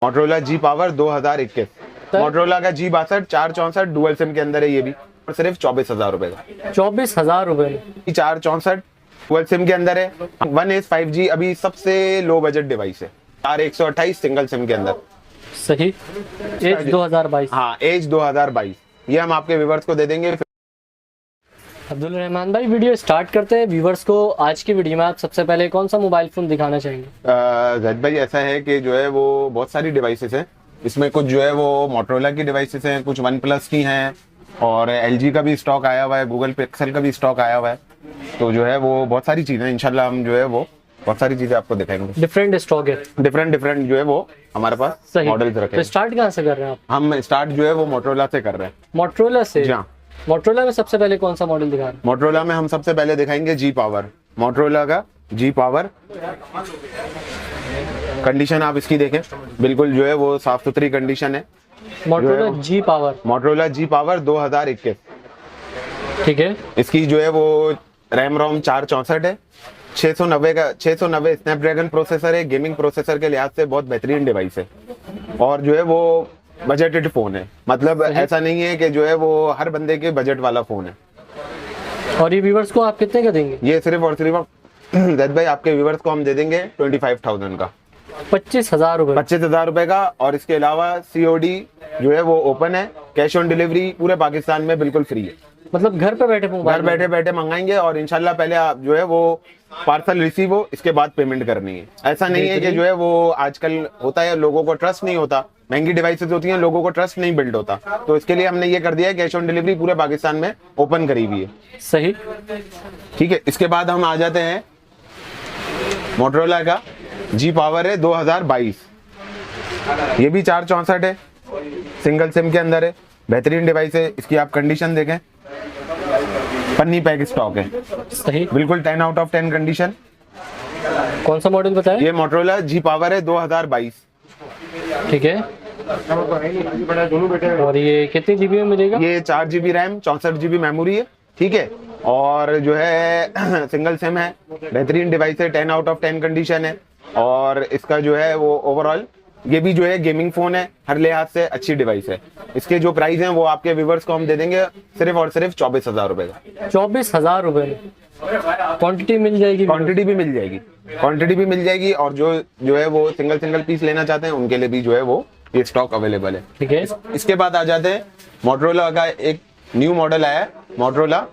Motorola G power 2021, Motorola का G62 464 dual SIM के अंदर है ये भी, और सिर्फ 24,000 रुपए का। 24,000 रुपए में 464 डुअल सिम के अंदर है। 1S 5G अभी सबसे लो बजट डिवाइस है, 128 सिंगल सिम के अंदर। सही। एज 2022। हाँ, एज 2022। ये हम आपके व्यूवर्स को दे देंगे। अब्दुल रहमान भाई, वीडियो स्टार्ट करते हैं। व्यूवर्स को आज की वीडियो में आप सबसे पहले कौन सा मोबाइल फोन दिखाना चाहेंगे? जैद भाई, ऐसा है कि जो है वो बहुत सारी डिवाइसेस हैं। इसमें कुछ जो है वो मोटरोला की डिवाइसेस हैं, कुछ वन प्लस की हैं, और LG का भी स्टॉक आया हुआ है, गूगल पिक्सल का भी स्टॉक आया हुआ है। तो जो है वो बहुत सारी चीज़ें, इंशाल्लाह हम जो है वो बहुत सारी चीज़ें आपको दिखाएंगे। डिफरेंट स्टॉक है, डिफरेंट जो है वो हमारे पास मॉडल्स रखे तो हैं। स्टार्ट कहाँ से कर रहे हैं आप? हम स्टार्ट जो है वो मोटरोला से कर रहे हैं। मोटरोला से? जी हाँ। मोटरोला में सबसे पहले कौन सा मॉडल दिखा रहे हैं? मोटरोला में हम सबसे पहले दिखाएंगे जी पावर, मोटरोला का जी पावर। कंडीशन आप इसकी देखें, बिल्कुल जो है वो साफ सुथरी कंडीशन है। Motorola G power, Motorola G power 2021। ठीक है। इसकी जो है वो रैम रोम 464 है, 690 स्नैपड्रैगन प्रोसेसर है। गेमिंग प्रोसेसर के लिहाज से बहुत बेहतरीन डिवाइस है, और जो है वो बजटेड फोन है। मतलब ऐसा नहीं है कि जो है वो हर बंदे के बजट वाला फोन है। और ये व्यूवर्स को आप कितने का देंगे? ये सिर्फ और सिर्फ जैद भाई आपके व्यूवर्स को हम दे देंगे 25,000 का, 25,000 रुपए। 25,000 रुपए का। और इसके अलावा COD जो है वो ओपन है, कैश ऑन डिलीवरी पूरे पाकिस्तान में बिल्कुल फ्री है। मतलब घर पे बैठे मोबाइल, घर बैठे मंगाएंगे, और इंशाल्लाह पहले आप जो है वो पार्सल रिसीव हो, इसके बाद पेमेंट करनी है। ऐसा नहीं है कि जो है वो आजकल होता है, लोगों को ट्रस्ट नहीं होता, महंगी डिवाइसेस होती हैं, लोगों को ट्रस्ट नहीं बिल्ड होता। तो इसके लिए हमने ये कर दिया है, कैश ऑन डिलीवरी पूरे पाकिस्तान में ओपन करी हुई है। सही। ठीक है। इसके बाद हम आ जाते हैं मोटरोला का जी पावर है 2022। ये भी 464 है, सिंगल सिम के अंदर है, बेहतरीन डिवाइस है। इसकी आप कंडीशन देखें, पन्नी पैक स्टॉक है। सही। बिल्कुल 10 आउट ऑफ 10 कंडीशन। कौन सा मॉडल बताया? ये मोटरोला जी पावर है 2022। ठीक है। और ये कितने GB में मिलेगा? ये 4 GB रैम 64 GB मेमोरी है। ठीक है। और जो है सिंगल सिम है, बेहतरीन डिवाइस है, 10 आउट ऑफ 10 कंडीशन है। और इसका जो है वो ओवरऑल ये भी जो है गेमिंग फोन है, हर लिहाज से अच्छी डिवाइस है। इसके जो प्राइस हैं वो आपके व्यूवर्स को हम दे देंगे सिर्फ और सिर्फ 24,000 रुपए का। 24,000 रुपए में क्वांटिटी मिल जाएगी? क्वांटिटी भी मिल जाएगी, और जो है वो सिंगल पीस लेना चाहते हैं उनके लिए भी जो है वो ये स्टॉक अवेलेबल है। ठीक है। इसके बाद आ जाते हैं मोटरोला का एक न्यू मॉडल आया है, मोटरोला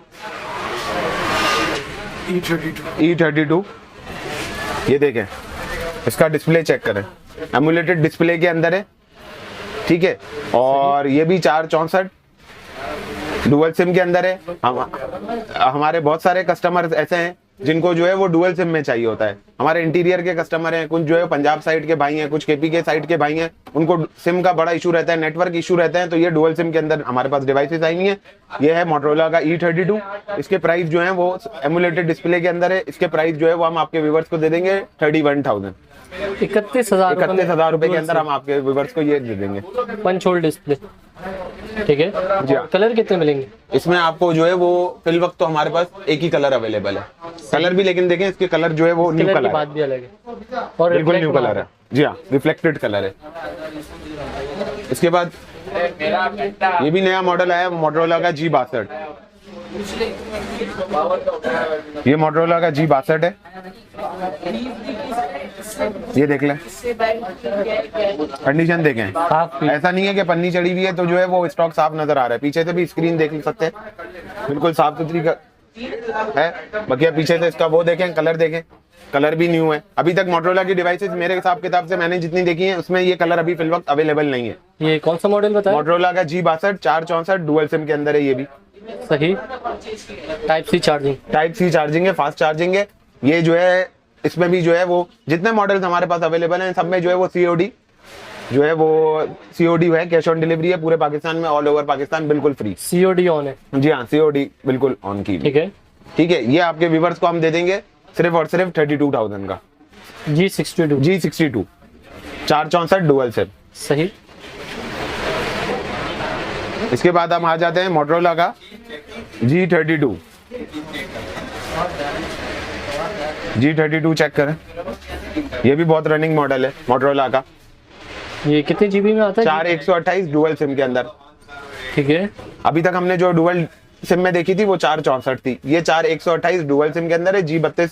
E32। ये देखें, इसका डिस्प्ले चेक करें, एमुलेटेड डिस्प्ले के अंदर है। ठीक है। और ये भी 464 डुअल सिम के अंदर है। हमारे बहुत सारे कस्टमर ऐसे हैं जिनको जो है वो डुअल सिम में चाहिए होता है। हमारे इंटीरियर के कस्टमर हैं, कुछ जो है पंजाब साइड के भाई हैं, कुछ KP के साइड के भाई हैं, उनको सिम का बड़ा इशू रहता है, नेटवर्क इशू रहता है। तो ये डुअल सिम के अंदर हमारे पास डिवाइसेस आई हुई हैं। ये है मोटरोला का E32। इसके प्राइस जो है वो एमुलेटेड डिस्प्ले के अंदर है। इसके प्राइस जो है वो हम आपके व्यूवर्स को दे देंगे 31,000, 31,000 रुपए के अंदर हम आपके व्यूवर्स को ये दे देंगे। Punch hole display. ठीक है। जी हाँ। कलर कितने मिलेंगे इसमें? आपको जो है वो फिल वक्त तो हमारे पास एक ही कलर अवेलेबल है। कलर भी लेकिन देखें, इसके कलर जो है वो न्यू कलर बात भी अलग है, और बिल्कुल न्यू कलर है। जी हाँ, रिफ्लेक्टेड कलर है। इसके बाद ये भी नया मॉडल आया, मोटरोला का G62। ये मोटरोला का G62 है, ये देख लें, कंडीशन देखें। ऐसा नहीं है कि पन्नी चढ़ी हुई है तो जो है वो स्टॉक साफ नजर आ रहा है। पीछे से भी स्क्रीन देख सकते हैं, बिल्कुल साफ सुथरी है। बाकी पीछे से इसका वो देखें, कलर देखें, कलर भी न्यू है। अभी तक मोटरोला की डिवाइसेस मेरे हिसाब किताब से मैंने जितनी देखी है उसमें ये कलर अभी फिल वक्त अवेलेबल नहीं है। ये कौन सा मॉडल बताया? मोटरोला का G62 464 डुअल सिम के अंदर है ये भी। सही। टाइप सी चार्जिंग है, फास्ट चार्जिंग है। ये जो है इसमें भी जो है वो जितने मॉडल्स हमारे पास अवेलेबल हैं सब में जो है वो COD जो है वो COD है, कैश ऑन डिलीवरी है पूरे पाकिस्तान में, ऑल ओवर पाकिस्तान बिल्कुल फ्री। COD ऑन है? जी हाँ, COD बिल्कुल ऑन की। ठीक है। ये आपके व्यूवर्स को हम दे देंगे सिर्फ और सिर्फ 32,000 का। G62 464 dual SIM. सही। इसके बाद हम आ जाते हैं मोटरोला का G32 चेक करें, ये भी बहुत रनिंग मॉडल है मोटरोला का। ये कितने जीबी में आता है? 4/128 डुअल सिम के अंदर। ठीक है। अभी तक हमने जो डुअल सिम में देखी थी वो 4/64 थी, ये 4/128 डुअल सिम के अंदर है। G32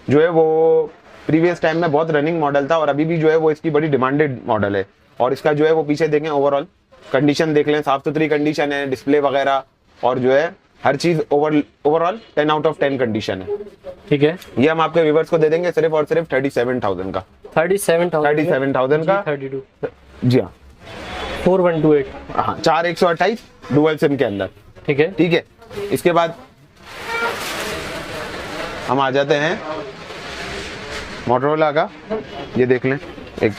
जो है वो प्रीवियस टाइम में बहुत रनिंग मॉडल था और अभी भी जो है वो इसकी बड़ी डिमांडेड मॉडल है। और इसका जो है वो पीछे देखें, ओवरऑल कंडीशन देख लें, साफ सुथरी कंडीशन है, डिस्प्ले वगैरह और जो है हर चीज ओवरऑल 10 आउट ऑफ 10 कंडीशन है। ठीक है। ये हम आपके व्यूवर्स को दे देंगे सिर्फ और सिर्फ 37,000 का। 37,000 का। 32 जी हाँ, 4128। हाँ 4/128 डुअल सिम के अंदर। ठीक है। ठीक है, इसके बाद हम आ जाते हैं मोटरोला का। ये देख लें, एक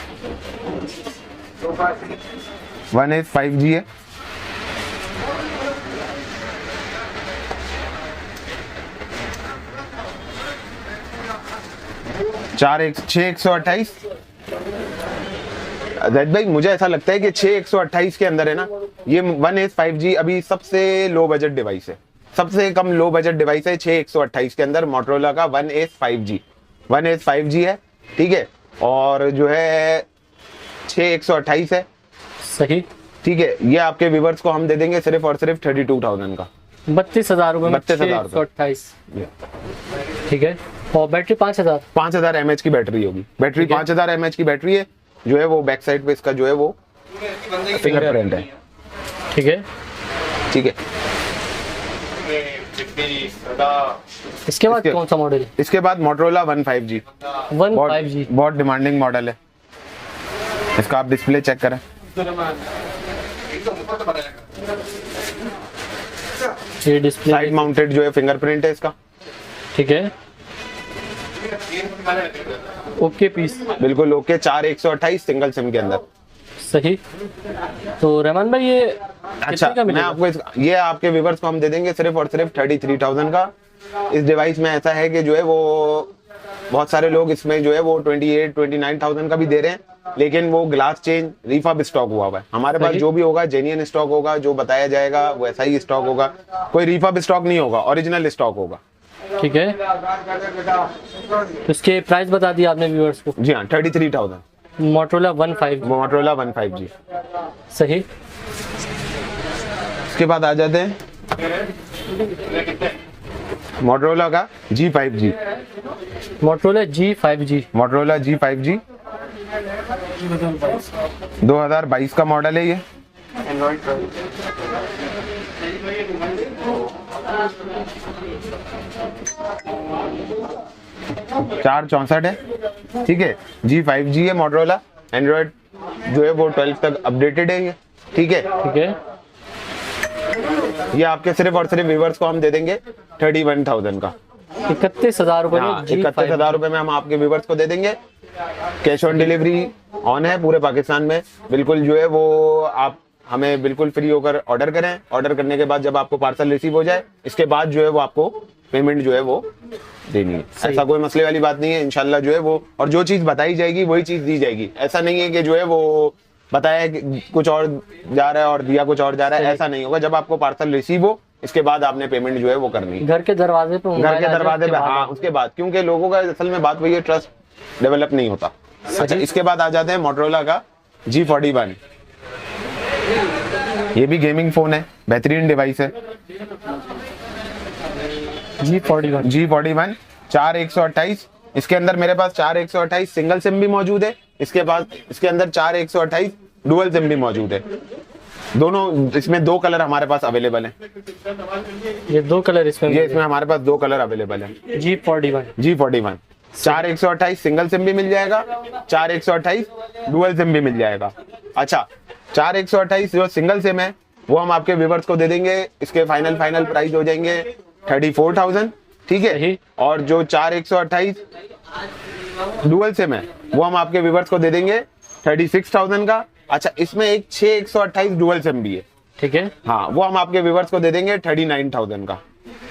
1S 5G है। छः 128। जैद भाई मुझे ऐसा लगता है कि 6/128 के अंदर है ना, ये 1S 5G अभी सबसे लो बजट डिवाइस है, सबसे कम लो बजट डिवाइस है 6/128 के अंदर। मोटरोला का 1S 5G है। ठीक है, और जो है 6/128 है। सही। ठीक है, ये आपके व्यूवर्स को हम दे देंगे सिर्फ और सिर्फ 32,000 का। 32,000 रुपए में 32,000 ठीक है। और बैटरी 5000 mAh की बैटरी होगी। बैटरी 5000 mAh की बैटरी है। जो है वो बैक साइड पे इसका जो है वो फिंगरप्रिंट है। ठीक है। ठीक है, इसके बाद कौन सा मॉडल? इसके बाद मोटरोला 15G। 15G बहुत डिमांडिंग मॉडल है। इसका आप डिस्प्ले चेक करें, ये डिस्प्ले साइड माउंटेड जो है फिंगरप्रिंट है इसका। ठीक है। ओके पीस, बिल्कुल ओके। 4/128 सिंगल सिम के अंदर। सही। तो रहमान भाई ये अच्छा, कितने का मैं मिलेगा? आपको ये आपके व्यूवर्स को हम दे देंगे सिर्फ और सिर्फ 33,000 का। इस डिवाइस में ऐसा है कि जो है वो बहुत सारे लोग इसमें जो है वो 28-29,000 का भी दे रहे हैं, लेकिन वो ग्लास चेंज रिफर्ब स्टॉक हुआ हुआ है। हमारे पास जो भी होगा जेन्युइन स्टॉक होगा, जो बताया जाएगा वो ऐसा ही स्टॉक होगा, कोई रिफर्ब स्टॉक नहीं होगा, ओरिजिनल स्टॉक होगा। ठीक है। तो इसके प्राइस बता दिया आपने व्यूअर्स को। जी हाँ, 33,000। Motorola 15G। Motorola 15G। सही। इसके बाद आ जाते हैं मोटरोला का G5G। Motorola G5G। Motorola G5G 2022 का मॉडल है ये। चार 64 है। ठीक है, G5G है मोटरोला। एंड्रॉइड जो है वो 12 तक अपडेटेड है ये। ठीक है। ठीक है। ये आपके सिर्फ और सिर्फ व्यूवर्स को हम दे देंगे 31,000 का। 31,000 रुपए में 31,000 रुपए में हम आपके व्यूवर्स को दे देंगे। कैश ऑन डिलीवरी ऑन है पूरे पाकिस्तान में। बिल्कुल जो है वो आप हमें बिल्कुल फ्री होकर ऑर्डर करें। ऑर्डर करने के बाद जब आपको पार्सल रिसीव हो जाए, इसके बाद जो है वो आपको पेमेंट जो है वो देनी है। ऐसा कोई मसले वाली बात नहीं है। इंशाल्लाह जो है वो, और जो चीज बताई जाएगी वही चीज दी जाएगी। ऐसा नहीं है कि जो है वो बताया कि कुछ और जा रहा है और दिया कुछ और जा रहा है, ऐसा नहीं होगा। जब आपको पार्सल रिसीव हो, इसके बाद आपने पेमेंट जो है वो करनी है। घर के दरवाजे पे, घर के दरवाजे पे, हाँ उसके बाद, क्योंकि लोगों का असल में बात वही है, ट्रस्ट डेवलप नहीं होता। अच्छा, इसके बाद आ जाते हैं मोटरोला का G41। ये भी गेमिंग फोन है, बेहतरीन डिवाइस है। G41 4/128। इसके अंदर मेरे पास 4/128 सिंगल सिम भी मौजूद है। इसके बाद इसके अंदर 4/128 डुअल सिम भी मौजूद है। दोनों, इसमें 2 कलर हमारे पास अवेलेबल हैं। ये 2 कलर इसमें, ये इसमें हमारे पास 2 कलर अवेलेबल हैं। G41 4/128 सिंगल सिम भी मिल जाएगा, 4/128 डुअल सिम भी मिल जाएगा। अच्छा, 4/128 जो सिंगल सिम है वो हम आपके व्यूवर्स को दे देंगे। इसके फाइनल प्राइस हो जाएंगे 34,000। ठीक है। और जो 4/128 डुअल सिम है वो हम आपके व्यूवर्स को दे देंगे 36,000 का। अच्छा, इसमें एक 6/128 डुअल सिम भी है। ठीक है। हाँ, वो हम आपके व्यूवर्स को दे देंगे 39,000 का।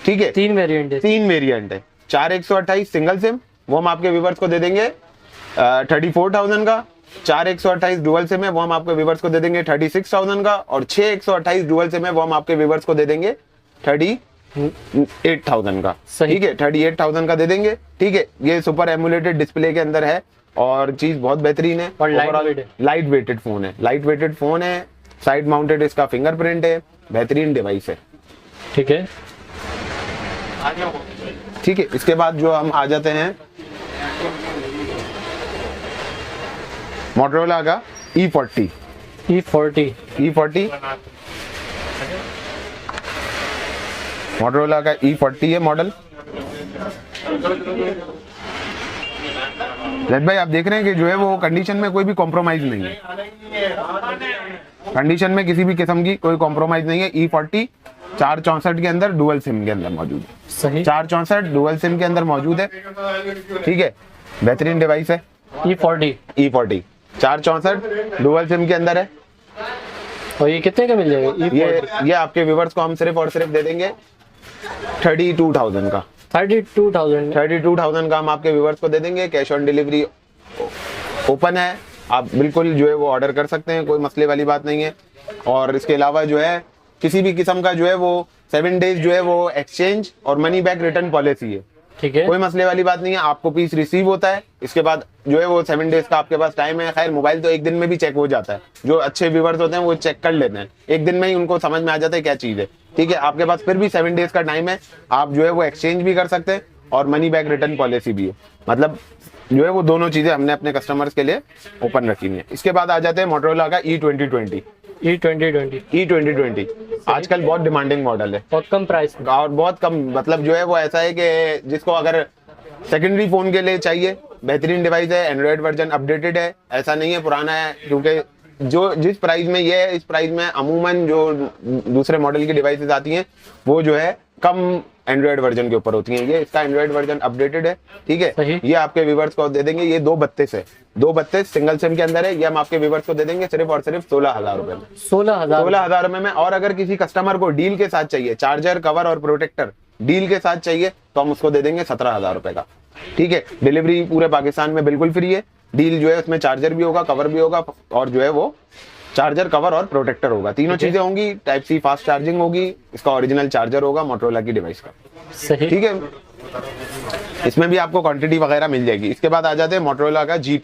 ठीक है, 3 वेरिएंट है। 3 वेरिएंट है। 4/128 सिंगल सिम वो हम आपके व्यूवर्स को दे देंगे 34,000 का। 4/128 डुअल सिम है वो हम आपके व्यूवर्स को दे देंगे 36,000 का। और 6/128 डुअल सिम है वो हम आपके व्यूवर्स को दे देंगे 38,000 का। ठीक है, 38,000 का दे देंगे। ठीक है, ये सुपर एमुलेटेड डिस्प्ले के अंदर है और चीज बहुत बेहतरीन है। और lightweight है। लाइट वेटेड फोन है, लाइट वेटेड फोन है, साइड माउंटेड इसका फिंगरप्रिंट है, बेहतरीन डिवाइस है। ठीक है। ठीक है, इसके बाद जो हम आ जाते हैं मोटरोला का E40। E40 मोटरोला का E40 है मॉडल। जज भाई आप देख रहे हैं कि जो है वो कंडीशन में कोई भी कॉम्प्रोमाइज नहीं है, कंडीशन में किसी भी किस्म की कोई कॉम्प्रोमाइज नहीं है। E40 464 के अंदर डुअल सिम के अंदर मौजूद है। सही। 464 डुअल सिम के अंदर मौजूद है। ठीक है, बेहतरीन डिवाइस है E40 464 डुअल सिम के अंदर है। और ये कितने का मिल जाएगा E40? ये आपके व्यूवर्स को हम सिर्फ और सिर्फ दे देंगे 32,000 का। 32,000 का हम आपके व्यूवर्स को दे देंगे। कैश ऑन डिलीवरी ओपन है, आप बिल्कुल जो है वो ऑर्डर कर सकते हैं, कोई मसले वाली बात नहीं है। और इसके अलावा जो है किसी भी किस्म का जो है वो 7 डेज जो है वो एक्सचेंज और मनी बैक रिटर्न पॉलिसी है। ठीक है। कोई मसले वाली बात नहीं है, आपको पीस रिसीव होता है, इसके बाद जो है वो 7 डेज का आपके पास टाइम है। खैर मोबाइल तो एक दिन में भी चेक हो जाता है, जो अच्छे व्यूवर्स होते हैं वो चेक कर लेते हैं, एक दिन में ही उनको समझ में आ जाता है क्या चीज़ है। ठीक है, आपके पास फिर भी 7 डेज का टाइम है, आप जो है वो एक्सचेंज भी कर सकते हैं और मनी बैक रिटर्न पॉलिसी भी है। मतलब जो है वो दोनों चीज़ें हमने अपने कस्टमर्स के लिए ओपन रखी हुई है। इसके बाद आ जाते हैं मोटरोला का E2020 आजकल बहुत डिमांडिंग मॉडल है, बहुत कम प्राइस में और बहुत कम, मतलब जो है वो ऐसा है कि जिसको अगर सेकेंडरी फोन के लिए चाहिए, बेहतरीन डिवाइस है, एंड्रॉइड वर्जन अपडेटेड है, ऐसा नहीं है पुराना है। क्योंकि जो जिस प्राइस में ये है, इस प्राइस में अमूमन जो दूसरे मॉडल की डिवाइसेस आती हैं वो जो है कम एंड्रॉइड वर्जन के ऊपर होती हैं। ये इसका एंड्रॉइड वर्जन अपडेटेड है। ठीक है, ये आपके व्यूवर्स को दे देंगे। ये 232 है, 232 सिंगल सिम के अंदर है। ये हम आपके व्यूवर्स को दे देंगे सिर्फ और सिर्फ 16,000 रुपए में। 16,000 रुपए में। और अगर किसी कस्टमर को डील के साथ चाहिए, चार्जर, कवर और प्रोटेक्टर डील के साथ चाहिए, तो हम उसको दे देंगे 17,000 रुपए का। ठीक है, डिलीवरी पूरे पाकिस्तान में बिल्कुल फ्री है। डील जो है उसमें चार्जर भी होगा, कवर भी होगा, और जो है वो चार्जर, कवर और प्रोटेक्टर होगा, तीनों चीजें होंगी। टाइप सी फास्ट चार्जिंग होगी, इसका ओरिजिनल चार्जर होगा मोटरोला की डिवाइस का। सही। ठीक है, इसमें भी आपको क्वांटिटी वगैरह मिल जाएगी। इसके बाद आ जाते हैं मोटरोला का G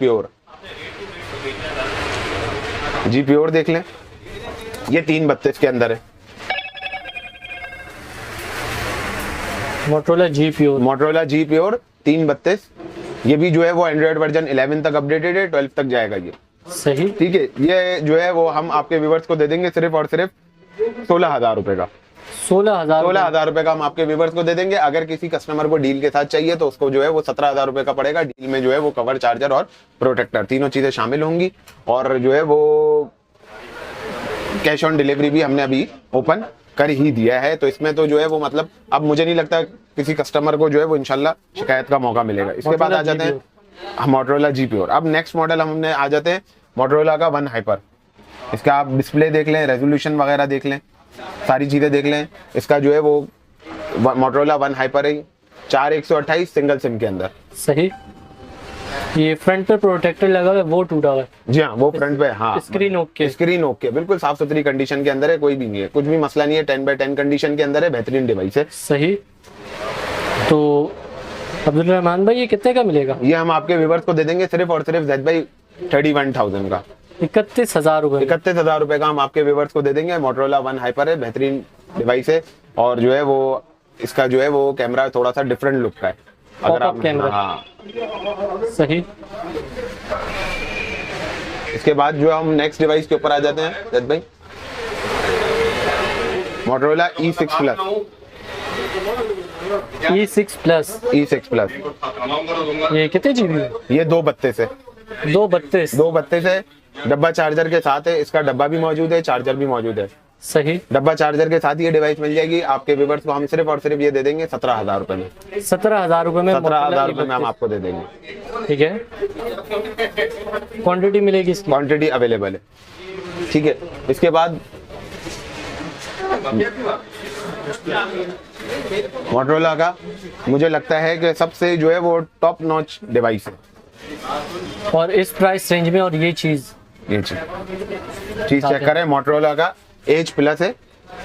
Pure देख लें, ये 332 के अंदर है। मोटरोला G Pure 332, ये भी जो है वो एंड्रॉइड वर्जन 11 तक अपडेटेड है, 12 तक जाएगा ये। सही। ठीक है, ये जो है वो हम आपके व्यूवर्स को दे देंगे सिर्फ और सिर्फ 16,000 रुपए का। 16,000 रुपए का हम आपके व्यूवर्स को दे देंगे। अगर किसी कस्टमर को डील के साथ चाहिए तो उसको जो है वो 17,000 रुपए का पड़ेगा। डील में जो है वो कवर, चार्जर और प्रोटेक्टर तीनों चीजें शामिल होंगी। और जो है वो कैश ऑन डिलीवरी भी हमने अभी ओपन कर ही दिया है। तो इसमें तो जो है वो मतलब अब मुझे नहीं लगता किसी कस्टमर को जो है वो इंशाल्लाह शिकायत का मौका मिलेगा। इसके बाद आ जाते हैं मोटरोला G Pure। अब नेक्स्ट मॉडल हमने आ जाते हैं मोटरोला का One Hyper। इसका आप डिस्प्ले देख लें, रेजोल्यूशन वगैरह देख लें, सारी चीजें देख लें। इसका जो है वो मोटरोला One Hyper है, 4128 सिंगल सिम के अंदर। सही। ये फ्रंट पे प्रोटेक्टर लगा हुआ है, वो टूटा हुआ है। जी हाँ, वो फ्रंट पे, हाँ स्क्रीन ओके, बिल्कुल साफ सुथरी कंडीशन के अंदर है, कोई भी नहीं है, कुछ भी मसला नहीं है, 10/10 कंडीशन के अंदर है, बेहतरीन डिवाइस है। सही। तो अब्दुल रहमान भाई ये कितने का मिलेगा? ये हम आपके व्यूवर्स को दे देंगे सिर्फ और सिर्फ जैद भाई 31,000 का। 31,000 रुपए। 31,000 रुपए का हम आपके व्यूवर्स को दे देंगे। मोटरोला One Hyper है, बेहतरीन डिवाइस है। और जो है वो इसका जो है वो कैमरा थोड़ा सा डिफरेंट लुक का है। अगर आप कैमरा। हाँ सही। इसके बाद जो हम नेक्स्ट डिवाइस के ऊपर आ जाते हैं जैद भाई, Motorola E6 Plus। E6 Plus ये कितने जीबी है? ये 232 है। 232 है। डब्बा चार्जर के साथ है, इसका डब्बा भी मौजूद है, चार्जर भी मौजूद है। सही। डब्बा चार्जर के साथ ये डिवाइस मिल जाएगी। आपके व्यूवर्स को हम सिर्फ और सिर्फ ये दे देंगे 17,000 रुपए में। 17,000 रुपए में 17,000 रुपए में हम आपको दे देंगे। ठीक है, क्वांटिटी मिलेगी इसकी? क्वांटिटी अवेलेबल है। ठीक है, इसके बाद मोटरोला का मुझे लगता है कि सबसे जो है वो टॉप नॉच डिवाइस है, और इस प्राइस रेंज में। और ये चीज चेक करें, मोटरोला का H Plus है।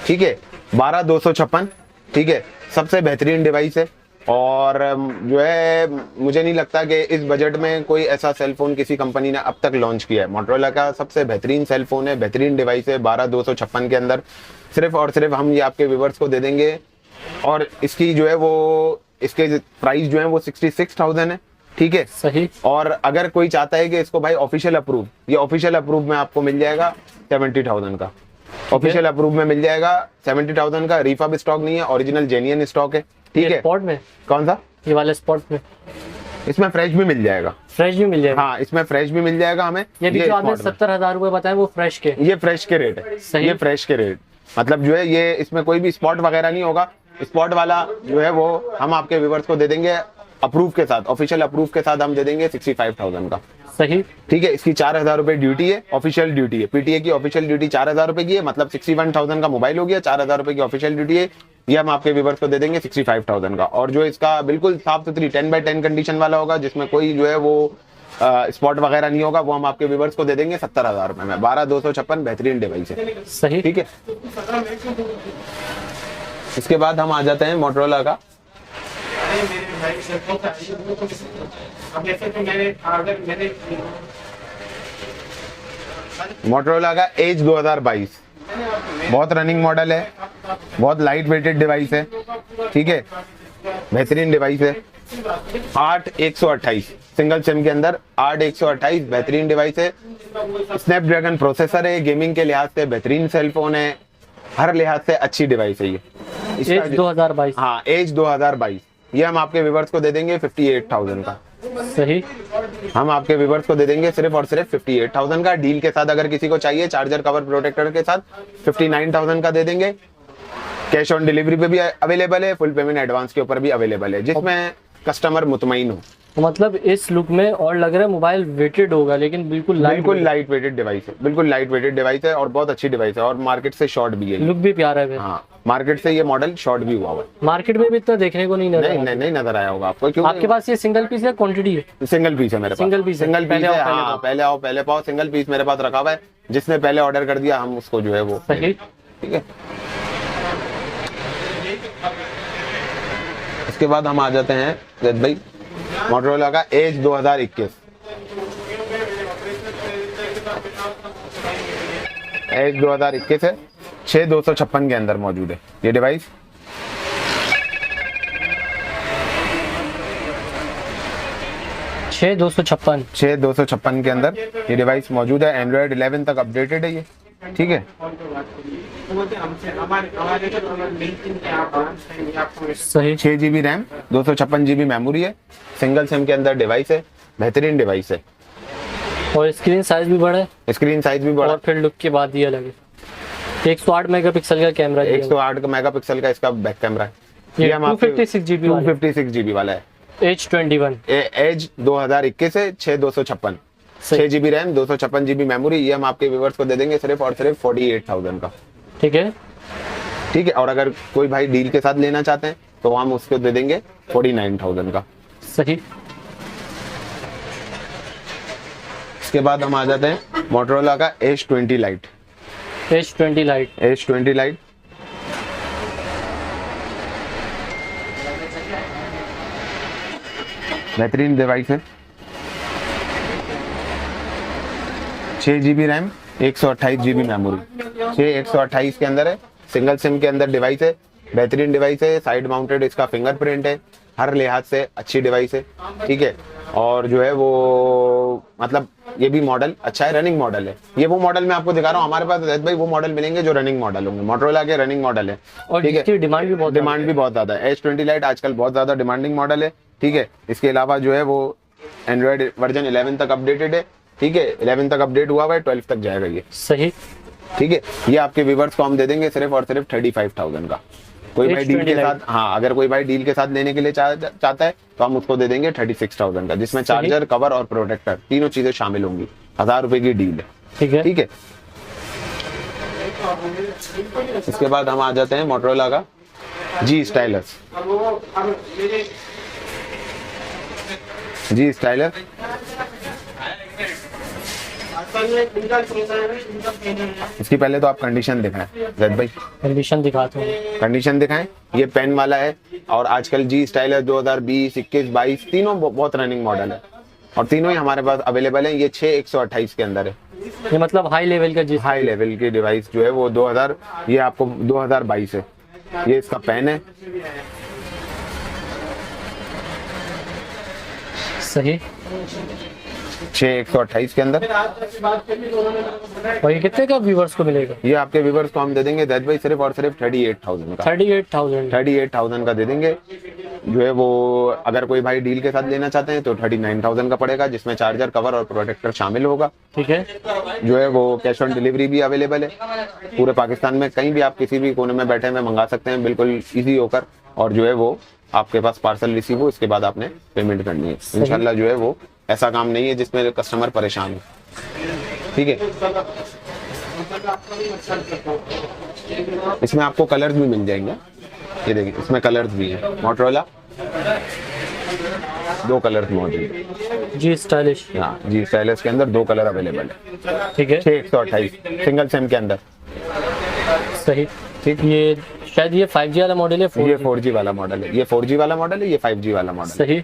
ठीक है, 12256। ठीक है, सबसे बेहतरीन डिवाइस है। और जो है मुझे नहीं लगता कि इस बजट में कोई ऐसा सेल फोन किसी कंपनी ने अब तक लॉन्च किया है। मोटरोला का सबसे बेहतरीन सेल फोन है, बेहतरीन डिवाइस है 12256 के अंदर। सिर्फ और सिर्फ हम ये आपके व्यूवर्स को दे देंगे, और इसकी जो है वो इसके प्राइस जो है वो 66,000 है, ठीक है। सही। और अगर कोई चाहता है कि इसको भाई ऑफिशियल अप्रूव, ये ऑफिशियल अप्रूव में आपको मिल जाएगा 70,000 का, ऑफिशियल अप्रूव में मिल जाएगा 70,000 का। रिफर्ब स्टॉक नहीं है, ओरिजिनल जेन्युइन स्टॉक है, ठीक है। स्पॉट में कौन सा? ये वाले स्पॉट में इसमें फ्रेश भी मिल जाएगा, फ्रेश भी मिल जाएगा। हाँ इसमें फ्रेश भी मिल जाएगा हमें। ये भी जो आपने spot में। 70,000 रुपए बताए वो फ्रेश के, ये फ्रेश के रेट है, सही। ये फ्रेश के रेट, मतलब जो है ये इसमें कोई भी स्पॉट वगैरह नहीं होगा। स्पॉट वाला जो है वो हम आपके व्यूवर्स को दे देंगे अप्रूव के साथ, ऑफिशियल अप्रूव के साथ हम दे देंगे 65,000 का, सही। ठीक है। इसकी 4,000 रुपए ड्यूटी है, ऑफिशियल ड्यूटी है। पीटीए की ऑफिशियल ड्यूटी 4,000 रुपए की है, मतलब 61,000 का मोबाइल हो गया, 4,000 रुपए की ऑफिशियल ड्यूटी है। ये हम आपके व्यूवर्स को दे देंगे 65,000 का। और जो इसका बिल्कुल साफ सुथरी 10x10 कंडीशन वाला होगा, जिसमें कोई जो है वो स्पॉट वगैरह नहीं होगा, वो हम आपके व्यूवर्स को दे देंगे 70,000 रुपए में। 12256 बेहतरीन डिवाइस है, सही, ठीक है। इसके बाद हम आ जाते हैं मोटरोला का मोटरोला का एज 2022। बहुत रनिंग मॉडल है, बहुत लाइट वेटेड डिवाइस है, ठीक है, बेहतरीन डिवाइस है। 8128 सिंगल सिम के अंदर 8128 बेहतरीन डिवाइस है। स्नैपड्रैगन प्रोसेसर है, गेमिंग के लिहाज से बेहतरीन सेल फोन है, हर लिहाज से अच्छी डिवाइस है ये। एज 2022, हाँ एज 2022। ये हम आपके व्यूवर्स को दे देंगे 58,000 का, सही। हम आपके व्यूवर्स को दे देंगे सिर्फ और सिर्फ 58,000 का। डील के साथ अगर किसी को चाहिए चार्जर कवर प्रोटेक्टर के साथ 59,000 का दे देंगे। कैश ऑन डिलीवरी पे भी अवेलेबल है, फुल पेमेंट एडवांस के ऊपर भी अवेलेबल है, जिसमें कस्टमर मुतमईन हो। मतलब इस लुक में और लग रहा है मोबाइल वेटेड होगा, लेकिन बिल्कुल लाइट वेटेड डिवाइस है, बिल्कुल लाइट वेटेड डिवाइस है और बहुत अच्छी डिवाइस है, और मार्केट से शॉर्ट भी है। लुक भी प्यारा है। हाँ मार्केट से ये मॉडल शॉर्ट भी हुआ है। मार्केट में भी इतना देखने को नहीं नजर नहीं नजर आया होगा आपको, क्योंकि आपके पास ये सिंगल पीस है, क्वांटिटी है? सिंगल पीस है मेरे पास, सिंगल पीस है, पहले आओ पहले पाओ, सिंगल पीस मेरे पास रखा हुआ है। जिसने पहले ऑर्डर कर दिया हम उसको जो है वो, सही, ठीक है। इसके बाद हम आ जाते हैं जैद भाई मोटरोला का एज 2021। एज 2021 है, 6256 के अंदर मौजूद है ये डिवाइस। छः 6256 के अंदर ये डिवाइस मौजूद है। एंड्रॉयड 11 तक अपडेटेड है ये, ठीक है। सही। 6 GB रैम, 256 GB मेमोरी है, सिंगल सिम के अंदर डिवाइस है, बेहतरीन डिवाइस है। और स्क्रीन साइज भी बड़ा है, स्क्रीन साइज भी बड़ा, और फिर लुक के बाद ये अलग है। 108 मेगापिक्सल का कैमरा, 108 मेगापिक्सल का इसका बैक कैमरा है। ये 256 GB वाला है। H21 एज 2021 है, 6256, 6 GB रैम, 256 GB मेमोरी। ये हम आपके व्यूवर्स को दे देंगे सिर्फ और सिर्फ 48,000 का, ठीक है, ठीक है। और अगर कोई भाई डील के साथ लेना चाहते हैं तो हम उसको दे देंगे 49,000 का, सही। इसके बाद हम आ जाते हैं मोटरोला का H20 लाइट। H20 लाइट बेहतरीन डिवाइस है। 6 GB रैम, 128 GB मेमोरी, 128 के अंदर है, सिंगल सिम के अंदर डिवाइस है, बेहतरीन डिवाइस है। साइड माउंटेड इसका फिंगरप्रिंट है, हर लिहाज से अच्छी डिवाइस है, ठीक है। और जो है वो मतलब ये भी मॉडल अच्छा है, रनिंग मॉडल है। ये वो मॉडल मैं आपको दिखा रहा हूँ, हमारे पास जैद भाई वो मॉडल मिलेंगे जो रनिंग मॉडल होंगे, मोटरोला के रनिंग मॉडल है, और ठीक इसकी है। डिमांड भी बहुत ज्यादा है। H20 लाइट आजकल बहुत ज्यादा डिमांडिंग मॉडल है, ठीक है। इसके अलावा जो है वो एंड्रॉयड वर्जन 11 तक अपडेटेड है, ठीक है। 11 तक अपडेट हुआ है, 12 तक जाएगा ये, सही, ठीक है। ये आपके व्यूवर्स को हम दे देंगे सिर्फ और सिर्फ 35,000 का। कोई भाई डील के साथ, हाँ अगर कोई भाई डील के साथ लेने के लिए चाहता है तो हम उसको दे देंगे 36,000 का, जिसमें चार्जर, कवर और प्रोटेक्टर तीनों चीजें शामिल होंगी। 1000 रुपए की डील है, ठीक है, ठीक है। इसके बाद हम आ जाते हैं मोटरोला का जी स्टाइलस। जी स्टाइलस इसकी पहले तो आप कंडीशन दिखाएं जैद भाई, कंडीशन दिखाते हैं। कंडीशन दिखाएं। ये पेन वाला है और आजकल जी स्टाइल है 2020, 21, 22 तीनों बहुत रनिंग मॉडल है और तीनों ही हमारे पास अवेलेबल है। ये 6128 के अंदर है। ये मतलब हाई लेवल का, जिस हाई लेवल की डिवाइस जो है वो 2000, ये आपको 2022 है। ये इसका पेन है। सही। 6128 के अंदर। और ये कितने का व्यूवर्स को मिलेगा? ये आपके व्यूवर्स को हम दे देंगे दैट भाई सिर्फ और सिर्फ 38,000 का। 38,000 का दे देंगे। जो है वो अगर कोई भाई डील के साथ लेना चाहते हैं तो 39,000 का पड़ेगा, जिसमें चार्जर, कवर और प्रोटेक्टर शामिल होगा। ठीक है। जो है वो कैश ऑन डिलीवरी भी अवेलेबल है पूरे पाकिस्तान में। कहीं भी आप किसी भी कोने में बैठे हुए मंगा सकते हैं बिल्कुल इजी होकर। और जो है वो आपके पास पार्सल रिसीव हो, इसके बाद आपने पेमेंट करनी है इंशाल्लाह। जो है वो ऐसा काम नहीं है जिसमें कस्टमर परेशान हो। ठीक है। इसमें आपको कलर्स भी मिल जाएंगे। ये देखिए इसमें कलर्स भी है। मोटोरोला 2 कलर्स मौजूद है। जी स्टाइलिश। हाँ जी स्टाइलिश के अंदर 2 कलर अवेलेबल है। ठीक है। 6128 सिंगल सिम के अंदर। सही। ठीक। ये शायद ये 5G वाला मॉडल है। ये 4G वाला मॉडल है। ये 4G वाला मॉडल है। ये 5G वाला मॉडल। सही।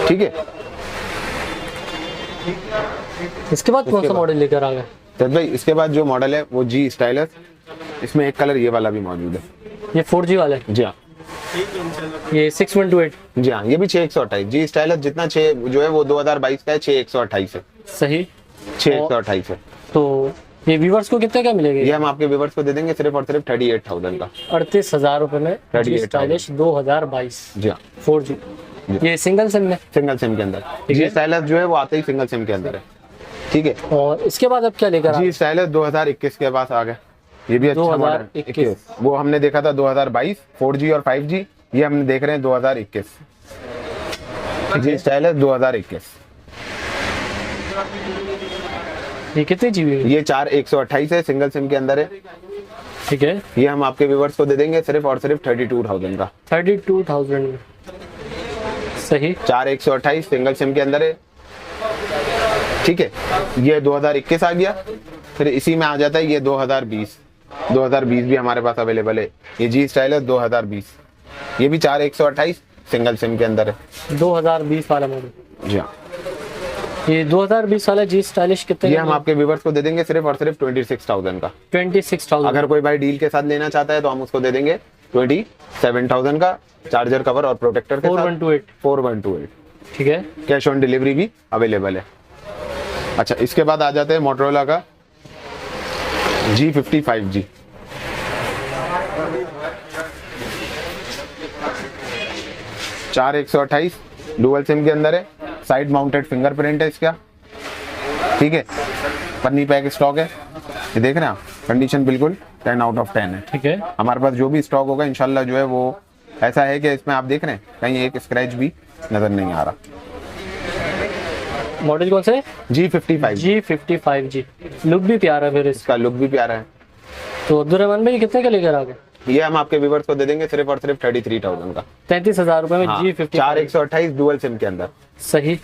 ठीक है। इसके बाद कौन सा मॉडल लेकर आ गए? तो भाई इसके बाद जो मॉडल है वो जी स्टाइलस। इसमें एक कलर ये वाला भी मौजूद है। ये 4G वाला है? जी हाँ। ये 6128। जी हाँ ये भी 6128 जी स्टाइलस। जितना 6 जो है वो 2022 का है। 6128 है। सही। 6128 है। तो ये व्यूवर्स को कितने का मिलेगा? ये हम आपके व्यूवर्स को दे देंगे सिर्फ और सिर्फ 38,000 का। 38,000 रुपए में 38,000 स्टाइलिश 2022 जी हाँ 4G। ये सिंगल सिम में? सिंगल सिम के अंदर। जी स्टाइलस जो है वो आते ही सिंगल सिम के अंदर है। ठीक है। और इसके बाद अब क्या लेकर आ जी स्टाइलस 2021 के पास आ गया। ये भी अच्छा मॉडल है। 2021। वो हमने देखा था 2022 4G और 5G। ये हम देख रहे हैं 2021 जी स्टाइलस 2021। ये कितने GB है? ये 4128 है। सिंगल सिम के अंदर है। ठीक है। ये हम आपके व्यूवर्स को दे देंगे सिर्फ और सिर्फ 32,000 का। 32,000 में। सही। 4128 सिंगल सिम के अंदर है। ठीक है। ये 2021 आ गया। फिर इसी में आ जाता है ये 2020 भी हमारे पास अवेलेबल है। ये जी स्टाइल है 2020। ये भी 4128 सिंगल सिम के अंदर है। 2020 वाला मॉडल। जी हाँ। ये 2020 वाला जी स्टाइलिश कितने? ये हम आपके व्यूवर्स को दे देंगे सिर्फ और सिर्फ 26,000 का। 26,000। अगर कोई भाई डील के साथ लेना चाहता है तो हम उसको दे देंगे 27,000 का, चार्जर, कवर और प्रोटेक्टर के साथ। 4128। ठीक है। कैश ऑन डिलीवरी भी अवेलेबल है। अच्छा इसके बाद आ जाते हैं मोटोरोला का G55G। चार 128 डुअल सिम के अंदर है। साइड माउंटेड फिंगरप्रिंट है इसका। ठीक है। पन्नी पैक स्टॉक है। ये देख रहे हैं आप, कंडीशन बिल्कुल 10 आउट ऑफ 10 है। ठीक है। हमारे पास जो भी स्टॉक होगा इंशाल्लाह जो है वो ऐसा है कि इसमें आप देख रहे हैं कहीं एक स्क्रैच भी नजर नहीं आ रहा। मॉडल कौन सा है? G55G। लुक भी प्यारा है। फिर इसका लुक भी प्यारा है। तो अब्दुर्रहमान भाई कितने का लेकर आ गए? ये हम आपके व्यूवर्स को दे देंगे सिर्फ और सिर्फ 33,000 का। 33,000 रुपए में G55। 4128 डुअल सिम के अंदर। सही।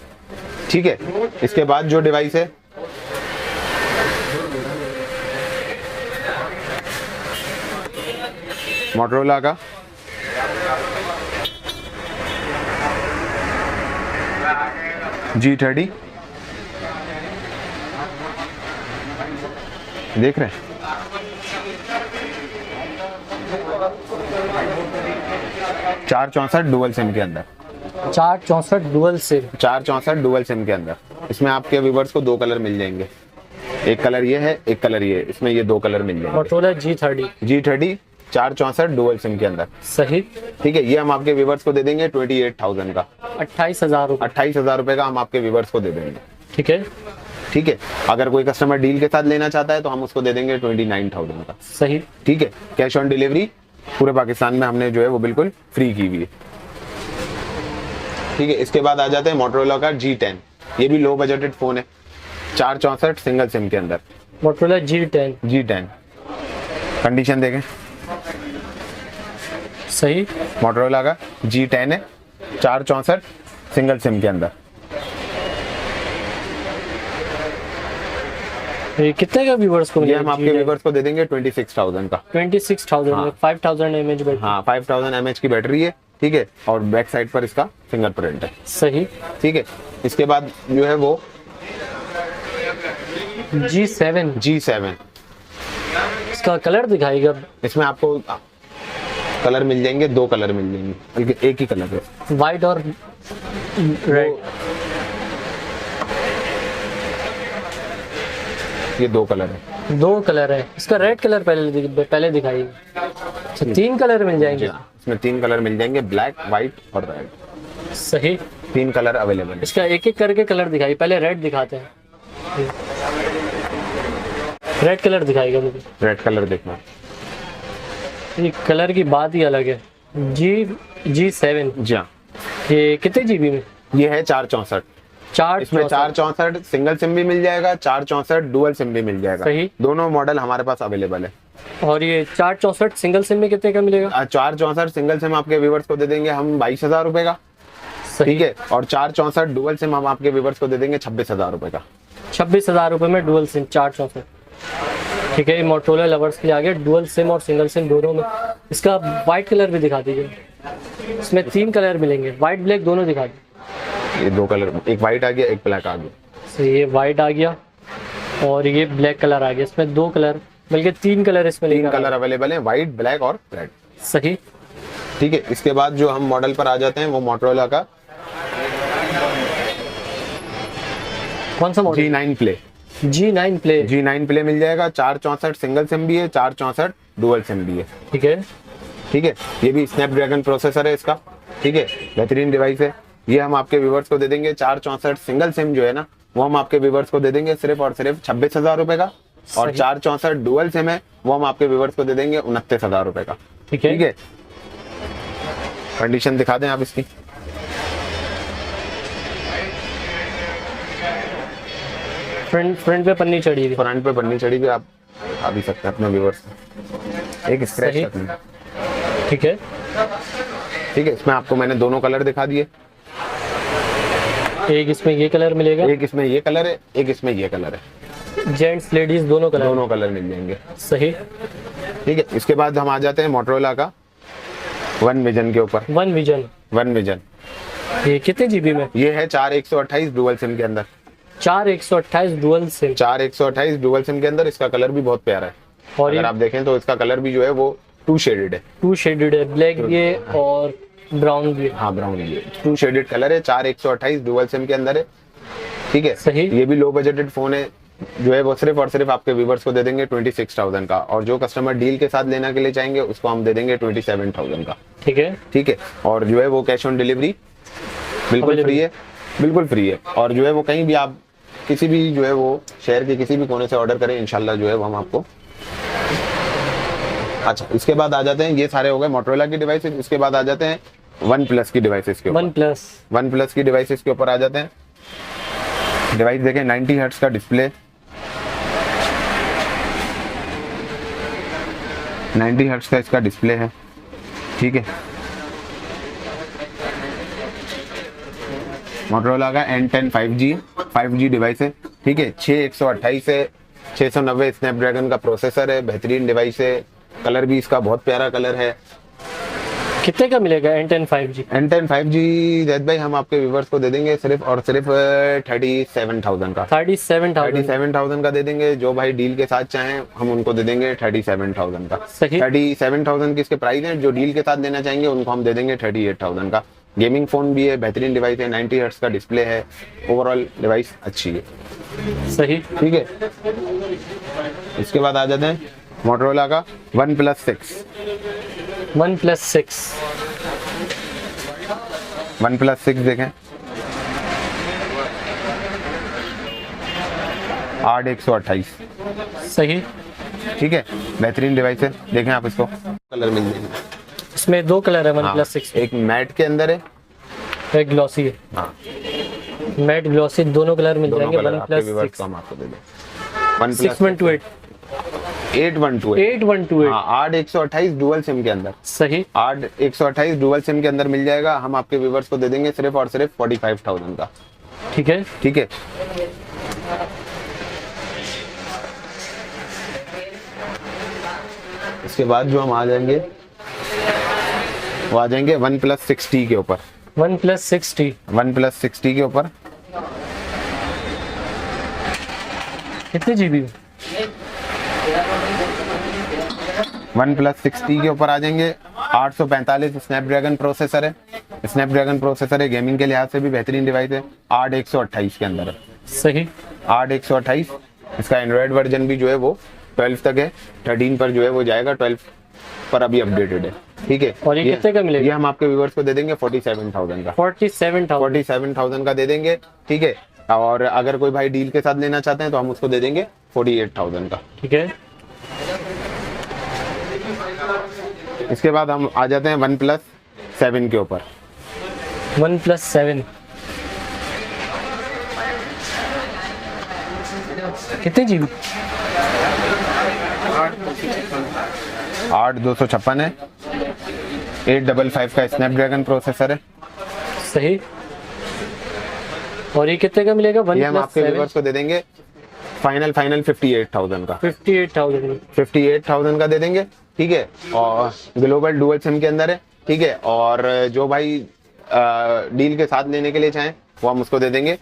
ठीक है। इसके बाद जो डिवाइस है मोटोरोला का G30। देख रहे हैं 464 डुअल सिम के अंदर। 464 डुअल सिम। 464 डुअल सिम के अंदर। इसमें आपके व्यूवर्स को 2 कलर मिल जाएंगे। एक कलर ये है, एक कलर ये है। इसमें ये 2 कलर मिल जाएंगे। Motorola G30। G30 464 dual SIM के अंदर। सही। ठीक है। ये हम आपके व्यूवर्स को दे देंगे 28,000 का। 28,000 रुपए। 28,000 रुपए का हम आपके व्यूवर्स को दे देंगे। ठीक है। ठीक है। अगर कोई कस्टमर डील के साथ लेना चाहता है तो हम उसको दे देंगे 29,000 का। सही। ठीक है। कैश ऑन डिलीवरी पूरे पाकिस्तान में हमने जो है वो बिल्कुल फ्री की हुई है। ठीक है। इसके बाद आ जाते हैं मोटोरोला का G10। ये भी लो बजटेड फोन है। 464 सिंगल सिम के अंदर। Motorola G10। कंडीशन देखें। सही। मोटोरोला का G10 है। 464 सिंगल सिम के अंदर। ये कितने का व्यूवर्स को ये मिलेगा? हम आपके व्यूवर्स को दे देंगे 26,000 का। 26,000 में 5000 mAh बैटरी। हाँ 5000 mAh की बैटरी है, ठीक है। और बैक साइड पर इसका फिंगरप्रिंट है, सही। ठीक है। इसके बाद जो है वो G7। G7, इसका कलर दिखाएगा। इसमें आपको कलर मिल जाएंगे, 2 कलर मिल जाएंगे, बल्कि एक ही कलर है, वाइट और रेड। ये 2 कलर है। 2 कलर है। इसका रेड कलर पहले दिखाइए। अच्छा 3 कलर मिल जाएंगे। इसमें 3 कलर मिल जाएंगे, ब्लैक, व्हाइट और रेड। सही। 3 कलर अवेलेबल है। इसका एक एक करके कलर दिखाइए। पहले रेड दिखाते हैं। रेड कलर दिखाएगा मुझे। रेड कलर देखना, ये कलर की बात ही अलग है। G7। जी हाँ। ये कितने जीबी में? ये है 464। 4 इसमें 464 सिंगल सिम भी मिल जाएगा, 464 डुअल सिम भी मिल जाएगा। सही। दोनों मॉडल हमारे पास अवेलेबल है। और ये 464 सिंगल सिम में कितने का मिलेगा? 464 सिंगल सिम आपके व्यूवर्स को दे देंगे हम 22,000 रुपए का, सही। ठीक है। और 464 डुअल सिम हम आपके व्यूवर्स को दे देंगे 26,000 रुपए का। 26,000 रुपए में डुअल सिम 464। ठीक है, ये मोटोरोला लवर्स के लिए आ गया डुअल सिम और सिंगल सिम दोनों में। इसका वाइट कलर भी दिखा दीजिए। इसमें 3 कलर मिलेंगे, वाइट ब्लैक दोनों दिखा दीजिए। ये 2 कलर, एक व्हाइट आ गया, एक ब्लैक आ गया। तो ये वाइट आ गया और ये ब्लैक कलर आ गया। इसमें 2 कलर बल्कि 3 कलर इसमें 3 कलर अवेलेबल है, व्हाइट, ब्लैक और रेड। सही। ठीक है। इसके बाद जो हम मॉडल पर आ जाते हैं वो मोटोरोला का कौन सा model? G9 play. G9 play. G9 play मिल जाएगा। 464 सिंगल सिम भी है, 464 डुअल सिम भी है, ठीक है। ठीक है। ये भी स्नैपड्रैगन प्रोसेसर है इसका, ठीक है। बेहतरीन डिवाइस है। ये हम आपके व्यूवर्स को दे देंगे 464 सिंगल सिम जो है ना, वो हम आपके व्यूवर्स को दे देंगे सिर्फ और सिर्फ 26,000 रुपए का। और 464 डुअल सिम है वो हम आपके व्यूवर्स को दे देंगे 29,000 रुपए का, ठीक है। ठीक है। कंडीशन दिखा दें आप इसकी। फ्रंट पे पन्नी चढ़ी हुई। फ्रंट पे पन्नी चढ़ी हुई, आप आ भी सकते हैं अपने व्यूवर्स। एक स्क्रैच सही। तक नहीं, ठीक है। ठीक है। इसमें आपको मैंने दोनों कलर दिखा दिए। एक इसमें ये कलर मिलेगा, एक इसमें ये कलर है, एक इसमें ये कलर है। जेंट्स लेडीज दोनों कलर। दोनों कलर मिल जाएंगे, सही। ठीक है। इसके बाद हम आ जाते हैं मोटोरोला का वन विजन के ऊपर। One vision. ये कितने जीबी में? ये है 4128 डुअल सिम के अंदर। 4128 डुअल सिम। 4128 डुअल सिम के अंदर। इसका कलर भी बहुत प्यारा है। और अगर आप देखें तो इसका कलर भी जो है वो 2 शेडेड है। 2 शेडेड है, ब्लैक भी है और ब्राउन भी है। हाँ ब्राउन भी है, 2 शेडेड कलर है। 4128 डुअल सिम के अंदर है, ठीक है। सही। ये भी लो बजटेड फोन है जो है वो सिर्फ और सिर्फ आपके व्यूवर्स को दे देंगे 26,000 का। और जो कस्टमर डील के साथ लेना के लिए चाहेंगे उसको हम दे देंगे 27,000 का, ठीक है। ठीक है। और जो है वो कैश ऑन डिलीवरी बिल्कुल फ्री है, बिल्कुल फ्री है। और जो है वो कहीं भी आप किसी भी जो है वो शहर के किसी भी कोने से ऑर्डर करें, इंशाल्लाह जो है वो हम आपको। अच्छा, इसके बाद आ जाते हैं, ये सारे हो गए मोटोरोला की डिवाइसेस। इसके बाद आ जाते हैं वन प्लस की डिवाइसेस के ऊपर। वन प्लस की डिवाइसेस के ऊपर आ जाते हैं। डिवाइस देखें, 90 हर्ट्ज का डिस्प्ले, 90 हर्ट्ज का इसका डिस्प्ले है, ठीक है। मोटोरोला का N10 5G डिवाइस है, ठीक है। 6128 है, 690 स्नैपड्रैगन का प्रोसेसर है, बेहतरीन डिवाइस है। कलर भी इसका बहुत प्यारा कलर है। कितने का मिलेगा N10 5G? N10 5G Zaid भाई हम आपके व्यूवर्स को दे देंगे सिर्फ और सिर्फ 37,000 का। 37,000 का दे देंगे। जो भाई डील के साथ चाहें हम उनको दे देंगे 37,000 का। सही। 37,000 की इसके प्राइस हैं। जो डील के साथ देना चाहेंगे उनको हम दे देंगे 38,000 का। गेमिंग फोन भी है, बेहतरीन डिवाइस है, 90 हर्ट्ज का डिस्प्ले है। ओवरऑल डिवाइस अच्छी है, सही, ठीक है। इसके बाद आ जाते हैं मोटोरोला का OnePlus 6। OnePlus 6 देखें, 8128, सही, ठीक है। बेहतरीन डिवाइस है, देखें आप इसको। कलर मिल जाएंगे, इसमें 2 कलर है OnePlus 6। एक मैट के अंदर है, एक ग्लॉसी है। हाँ, मैट ग्लॉसी दोनों कलर मिल जाएंगे OnePlus 6। हम आपको दे दें। OnePlus 612 812, हाँ, 8128 डुअल सिम के अंदर, सही। 8128 डुअल सिम के अंदर मिल जाएगा। हम आपके व्यूवर्स को दे देंगे सिर्फ और सिर्फ 45,000 का, ठीक है। ठीक है। इसके बाद जो हम आ जाएंगे वो आ जाएंगे OnePlus 6T के ऊपर। OnePlus 6T। OnePlus 6T के ऊपर कितने जीबी? OnePlus 6T के ऊपर आ जाएंगे। 845 स्नैपड्रैगन प्रोसेसर है। स्नैपड्रैगन प्रोसेसर है, गेमिंग के लिहाज से भी बेहतरीन डिवाइस है। 8/128 के अंदर है। सही। 8/128। इसका एंड्रॉयड वर्जन भी जो है वो 12 तक है। 13 पर जो है वो जाएगा, 12 पर अभी अपडेटेड है। ठीक है। और ये कितने का मिलेगा? ये हम आपके व्यूअर्स को दे देंगे 47,000 का। 47,000 का दे देंगे। ठीक है। और अगर कोई भाई डील के साथ लेना चाहते हैं तो हम उसको दे देंगे 48,000 का। ठीक है। इसके बाद हम आ जाते हैं OnePlus 7 के ऊपर। OnePlus 7 कितने जीबी? 8/256 है। 855 का स्नैपड्रैगन प्रोसेसर है। सही। और ये कितने का मिलेगा? ये हम OnePlus आपके 7 व्यूअर्स को दे देंगे फाइनल 58,000 का। 58,000 का दे देंगे। ठीक है। और ग्लोबल डुअल सिम के अंदर है। ठीक है। और जो भाई डील के साथ लेने के लिए चाहें वो हम उसको दे देंगे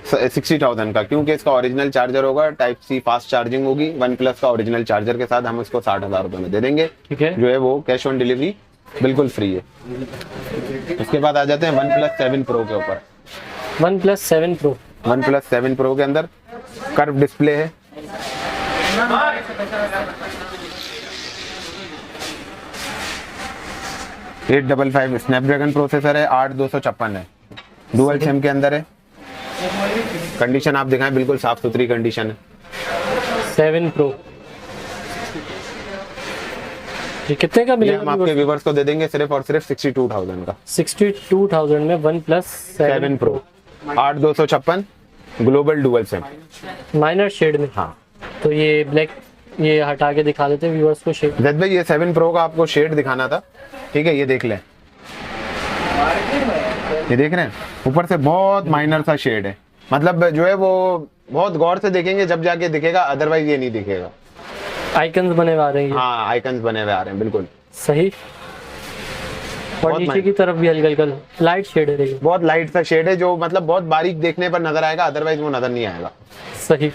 60,000 का, क्योंकि इसका ओरिजिनल चार्जर होगा, टाइप सी फास्ट चार्जिंग होगी। OnePlus का ओरिजिनल चार्जर के साथ हम इसको 60,000 रुपए में दे देंगे। ठीक है। जो है वो कैश ऑन डिलीवरी बिल्कुल फ्री है। इसके बाद आ जाते हैं OnePlus 7 Pro के ऊपर। OnePlus 7 Pro। OnePlus 7 Pro के अंदर कर्व डिस्प्ले है। $855 स्नैपड्रैगन प्रोसेसर है। 8/256 है। डुअल सिम के अंदर है। कंडीशन आप दिखाएं, बिल्कुल साफ सुथरी कंडीशन है। 7 Pro ये कितने का ये मिलेगा? हम आपके व्यूवर्स को दे देंगे सिर्फ और सिर्फ 62,000 का। 62,000 में OnePlus 7 Pro 8/256 global dual SIM. Minor shade में। हाँ। तो ये ब्लैक, ये हटा के दिखा देते हैं व्यूअर्स को शेड। जैद भाई ये 7 Pro का आपको शेड दिखाना था। ठीक है। ये देख लें, ये देख रहे हैं, ऊपर से बहुत माइनर सा शेड है। मतलब जो है वो बहुत गौर से देखेंगे जब जाके दिखेगा, अदरवाइज ये नहीं दिखेगा। आइकन्स बने हुए आ रहे हैं। हाँ, आइकन्स बने हुए आ रहे हैं बिल्कुल। सही। और नीचे की तरफ भी हल्का हल्का लाइट शेड है। देखिए बहुत लाइट सा शेड है, जो मतलब बहुत बारीक देखने पर नजर आएगा, अदरवाइज वो नजर नहीं आएगा। सही।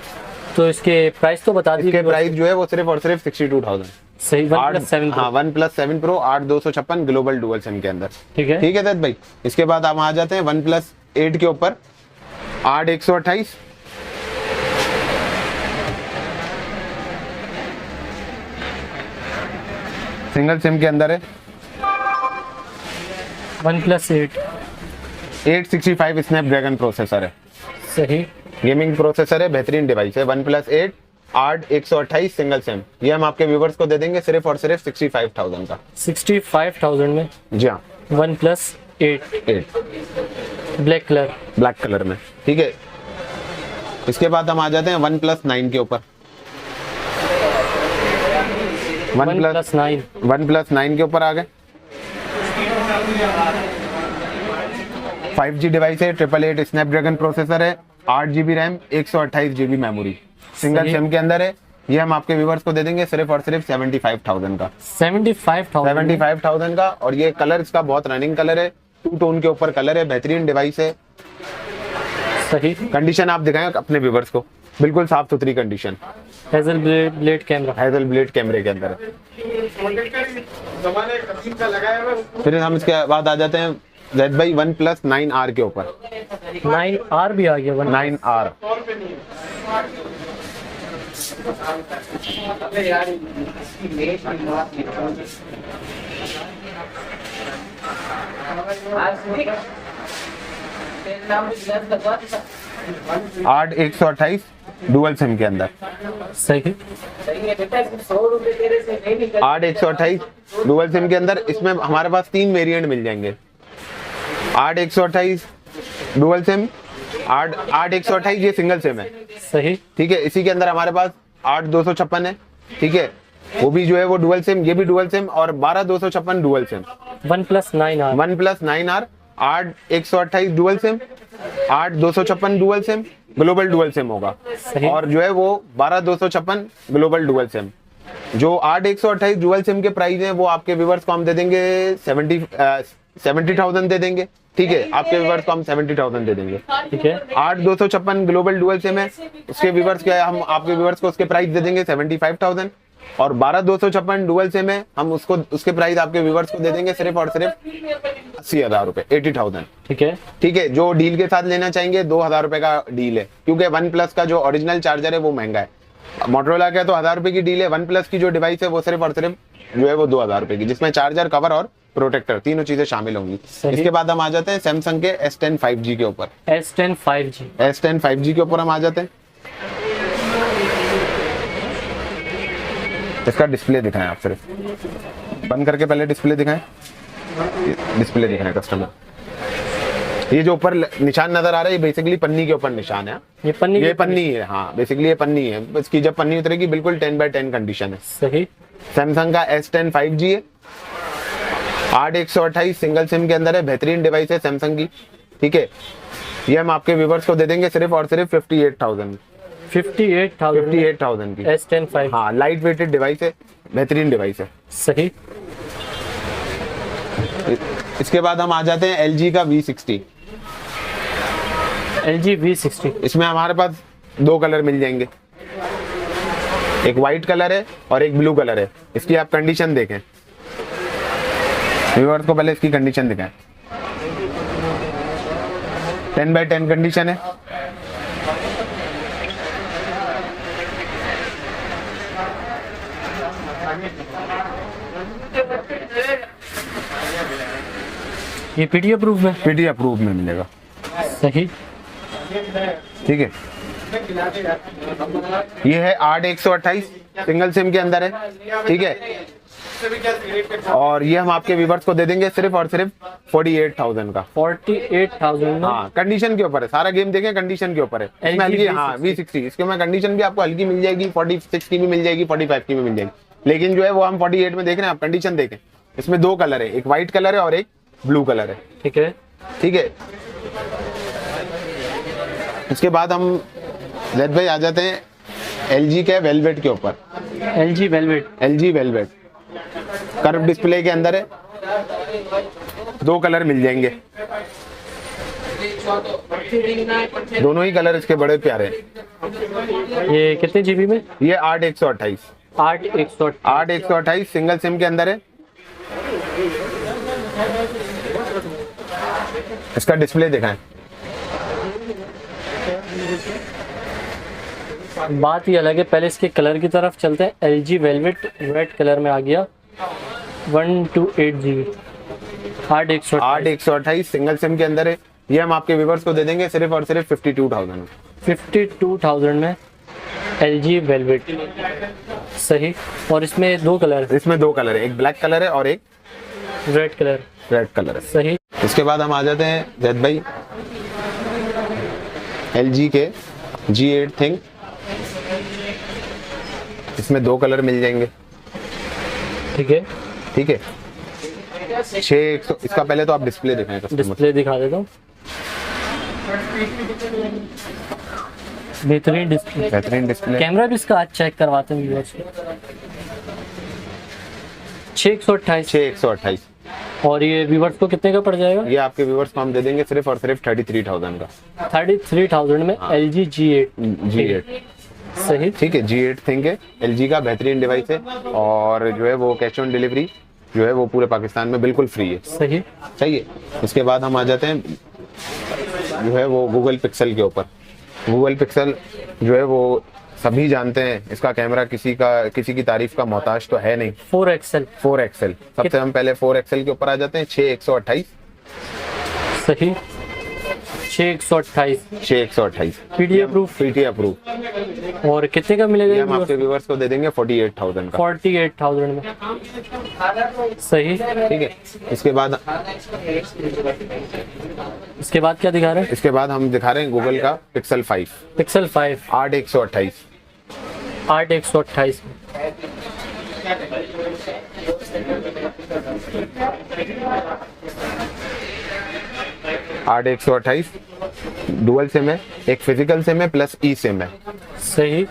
तो इसके प्राइस तो बता दीजिए। इसके प्राइस जो है वो सिर्फ और सिर्फ 62,000। सही। OnePlus 7 Pro। हाँ, OnePlus 7 Pro 8/256 global dual SIM के अंदर। ठीक है। ठीक है दत्त भाई। इसके बाद हम आ जाते हैं OnePlus 8 के ऊपर। 8/128 सिंगल सिम के अंदर है। OnePlus 8 865 स्नैपड्रैगन प्रोसेसर है। सही। गेमिंग प्रोसेसर है, बेहतरीन डिवाइस है। OnePlus 8 8/128 single SIM. ये हम आपके व्यूवर्स को दे देंगे सिर्फ और सिर्फ 65,000 का। 65,000 में जी हाँ। OnePlus 8 black colour. Black colour में। ठीक है। इसके बाद हम आ जाते हैं OnePlus 9 के ऊपर। OnePlus 9 OnePlus 9 के ऊपर आ गए। 5G डिवाइस है, 888 स्नैपड्रैगन प्रोसेसर है, 8GB RAM, 128 GB memory, single सही। सिम के अंदर है। ये हम आपके व्यूवर्स को दे देंगे सिर्फ और सिर्फ 75,000 का। 75,000 का। और ये कलर इसका बहुत रनिंग कलर है, 2 टोन के ऊपर कलर है, बेहतरीन डिवाइस है। सही। कंडीशन आप दिखाएं अपने व्यूवर्स को, बिल्कुल साफ सुथरी condition. Hazel blade camera. Hazel blade कैमरे के अंदर है। फिर हम इसके बाद आ जाते हैं जैद भाई OnePlus 9R के ऊपर। 9R भी आ गया। 9R आठ 128 डुअल सिम के अंदर। सही। 8/128 डुअल सिम के अंदर। इसमें हमारे पास 3 वेरिएंट मिल जाएंगे। 8/128 डुअल सिम, 8/128 ये सिंगल सिम है। सही। ठीक है। इसी के अंदर हमारे पास 8/256 है। ठीक है। वो भी जो है वो डुअल सिम, ये भी डुअल सिम, और 12/256 dual SIM. OnePlus 9R। OnePlus 9R 8/128 dual SIM, 8/256 dual SIM, global dual SIM होगा। सही। और जो है वो 12/256 ग्लोबल डुअल सिम। जो 8128 डुअल सिम के प्राइस हैं वो आपके व्यूवर्स को हम दे देंगे 70,000 दे देंगे। ठीक है, आपके व्यूवर्स को हम 70,000 दे देंगे। ठीक है। 8256 ग्लोबल डुअल सिम है, उसके व्यूवर्स क्या है, हम आपके व्यूवर्स को उसके प्राइस दे देंगे 75,000। और 12256 डुअल सिम है, हम उसको उसके प्राइस आपके व्यूवर्स को दे देंगे सिर्फ और सिर्फ 80,000 रुपए, 80,000। ठीक है। ठीक है, जो डील के साथ लेना चाहेंगे 2,000 रुपए का डील है, क्योंकि वन प्लस का जो ओरिजिनल चार्जर है वो महंगा है। मोटरोला का तो 1,000 रुपए की डील है, वन प्लस की जो डिवाइस है वो सिर्फ और सिर्फ जो है वो 2,000 रुपए की, जिसमें चार्जर, कवर और प्रोटेक्टर तीनों चीजें शामिल होंगी। इसके बाद हम आ जाते हैं सैमसंग के S10 5G के ऊपर। S10 5G, S10 5G के ऊपर हम आ जाते हैं। इसका डिस्प्ले दिखाएं आप, सिर्फ बंद करके पहले डिस्प्ले दिखाएं, डिस्प्ले दिखाएं कस्टमर। ये जो ऊपर निशान नजर आ रहा है ये बेसिकली पन्नी के ऊपर निशान है। ये पन्नी है, हाँ बेसिकली ये पन्नी है। इसकी जब पन्नी उतरेगी बिल्कुल 10x10 कंडीशन है। सही। सैमसंग का S10 5G है, 8128 सिंगल सिम के अंदर है, बेहतरीन डिवाइस है सैमसंग की। ठीक है, ये हम आपके व्यूवर्स को दे देंगे सिर्फ और सिर्फ 58,000 की। S10 5, हाँ, लाइट वेटेड डिवाइस है, बेहतरीन डिवाइस है। सही। इसके बाद हम आ जाते हैं LG का V60। LG V60, इसमें हमारे पास दो कलर मिल जाएंगे, एक वाइट कलर है और एक ब्लू कलर है। इसकी आप कंडीशन देखें, व्यूअर्स को पहले इसकी कंडीशन दिखाएं। 10x10 कंडीशन है। ये पीटी अप्रूव में, पीटी अप्रूव में मिलेगा। सही। ठीक है, ये है 8128 सिंगल सिम के अंदर है। ठीक है, और ये हम आपके व्यूवर्स को दे देंगे सिर्फ और सिर्फ 48,000 का। 48,000 में। हाँ, कंडीशन के ऊपर है, सारा गेम देखें कंडीशन के ऊपर है। इसमें हल्की, हाँ V60, इसके में कंडीशन भी आपको हल्की मिल जाएगी, 46 की भी मिल जाएगी, 45 की भी मिल जाएगी, लेकिन जो है वो हम 48 में देख रहे हैं। आप कंडीशन देखें, इसमें दो कलर है, एक व्हाइट कलर है और एक ब्लू कलर है। ठीक है। ठीक है, इसके बाद हम जैद भाई आ जाते हैं LG के वेलवेट के ऊपर। LG वेलवेट कर्व डिस्प्ले के अंदर है, दो कलर मिल जाएंगे, दोनों ही कलर इसके बड़े प्यारे हैं। ये कितने GB में? ये 8128 8128 सिंगल सिम के अंदर है। इसका डिस्प्ले दिखाएं। बात ये अलग है, पहले इसके कलर की तरफ चलते हैं। LG वेलवेट रेड कलर में आ गया, 128 GB, 8128 सिंगल सिम के अंदर है। ये हम आपके व्यूवर्स को दे देंगे सिर्फ और सिर्फ 52,000 में LG वेलवेट। सही। और इसमें दो कलर, इसमें दो कलर है, एक ब्लैक कलर है और एक रेड कलर है। सही। इसके बाद हम आ जाते हैं जैद भाई LG के G8 थिंग। इसमें दो कलर मिल जाएंगे। ठीक है। ठीक है, 6100। इसका पहले तो आप डिस्प्ले दिखाएं कस्टमर। डिस्प्ले दिखा देता हूँ, बेहतरीन डिस्प्ले। कैमरा भी इसका आज चेक करवाते हैं व्यूअर्स को। 6128। और ये व्यूअर्स को कितने का पड़ जाएगा? ये आपके व्यूअर्स को हम दे देंगे सिर्फ और सिर्फ 33,000 का। 33,000 में LG G8। सही। ठीक है, G8 थिंक है, LG का बेहतरीन डिवाइस है, और जो है वो कैश ऑन डिलीवरी जो है वो पूरे पाकिस्तान में बिल्कुल फ्री है। सही। है। इसके बाद हम आ जाते हैं जो है वो गूगल पिक्सल के ऊपर। गूगल पिक्सल जो है वो सभी जानते हैं, इसका कैमरा किसी की तारीफ का मोहताज तो है नहीं। 4XL। सबसे हम पहले 4XL के ऊपर आ जाते हैं। 6128। सही। 6128 पीटी अप्रूव। और कितने का मिलेगा? हम आपके व्यूअर्स को दे देंगे 48,000 का। 48,000 में। सही। ठीक है, इसके बाद क्या दिखा रहे हैं? इसके बाद हम दिखा रहे हैं गूगल का Pixel 5। 8128 8128 डुअल सिम है, एक फिजिकल सिम है प्लस ई सिम है। सही।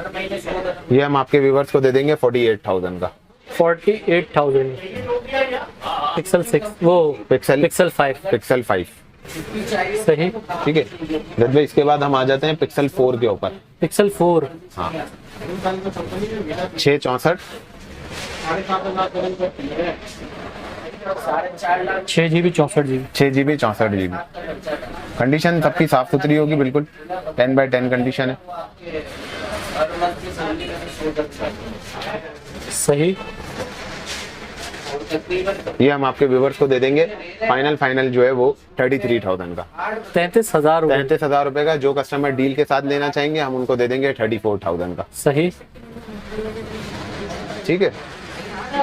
ये हम आपके व्यूवर्स को दे देंगे 48,000 का। 48,000 पिक्सल 6 वो पिक्सल 5 पिक्सल 5 सही। ठीक है जज भाई, इसके बाद हम आ जाते हैं पिक्सल 4 के ऊपर। पिक्सल 4 हाँ 664 6GB 64GB 6GB 64GB। Condition सबकी साफ सुथरी होगी बिल्कुल, 10/10 कंडीशन है। सही। ये हम आपके व्यूवर्स को दे देंगे फाइनल जो है वो 33,000 का। 33,000 रुपये 33,000 रुपए का। जो कस्टमर डील के साथ लेना चाहेंगे हम उनको दे देंगे 34,000 का। सही। ठीक है,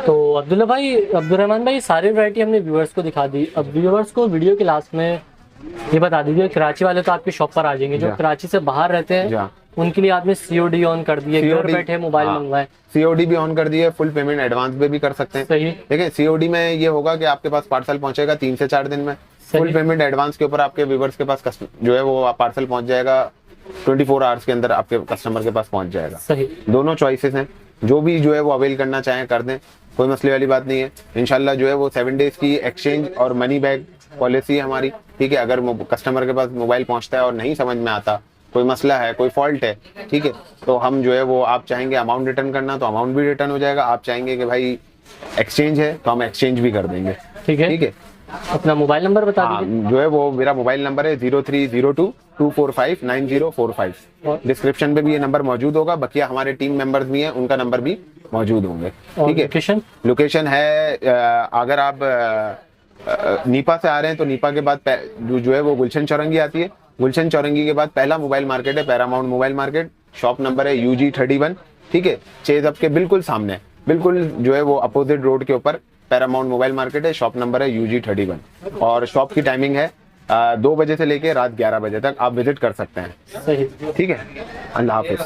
तो अब्दुलरहमान भाई सारी वैरायटी हमने व्यूअर्स को दिखा दी। अब व्यूअर्स को वीडियो के लास्ट में ये बता दीजिए, कराची वाले तो आपकी शॉप पर आ जाएंगे, जो जा। कराची से बाहर रहते हैं जा। उनके लिए आपने COD ऑन कर दिए, घर बैठे मोबाइल मंगवाए। COD भी ऑन कर दिए, फुल पेमेंट एडवांस में भी कर सकते हैं। सही। देखिए COD में ये होगा कि आपके पास पार्सल पहुंचेगा 3 से 4 दिन में। फुल पेमेंट एडवांस के ऊपर आपके व्यूवर्स के पास जो है वो पार्सल पहुंच जाएगा 24 आवर्स के अंदर, आपके कस्टमर के पास पहुंच जाएगा। सही। दोनों चॉइसेस हैं, जो भी जो है वो अवेल करना चाहें कर दें, कोई मसले वाली बात नहीं है। इंशाल्लाह जो है वो 7 डेज की एक्सचेंज और मनी बैक पॉलिसी है हमारी। ठीक है, अगर कस्टमर के पास मोबाइल पहुंचता है और नहीं समझ में आता, कोई मसला है, कोई फॉल्ट है, ठीक है, तो हम जो है वो, आप चाहेंगे अमाउंट रिटर्न करना तो अमाउंट भी रिटर्न हो जाएगा, आप चाहेंगे कि भाई एक्सचेंज है तो हम एक्सचेंज भी कर देंगे। ठीक है। ठीक है, अपना मोबाइल नंबर बता दीजिए। जो है वो मेरा मोबाइल नंबर है 0302245945। डिस्क्रिप्शन पे भी ये नंबर मौजूद होगा। बकिया हमारे टीम मेंबर्स भी हैं, उनका नंबर भी मौजूद होंगे। ठीक है, लोकेशन है अगर आप नीपा से आ रहे हैं तो नीपा के बाद जो है वो गुलशन चौरंगी आती है। गुलशन चौरंगी के बाद पहला मोबाइल मार्केट है Paramount mobile market. Shop number है UG 31। ठीक है, चेजअप के बिल्कुल सामने, बिल्कुल जो है वो अपोजिट रोड के ऊपर पैरामाउंट मोबाइल मार्केट है। शॉप नंबर है UG 31 और शॉप की टाइमिंग है 2 बजे से लेके रात 11 बजे तक आप विजिट कर सकते हैं। सही। ठीक है, अल्लाह हाफिज।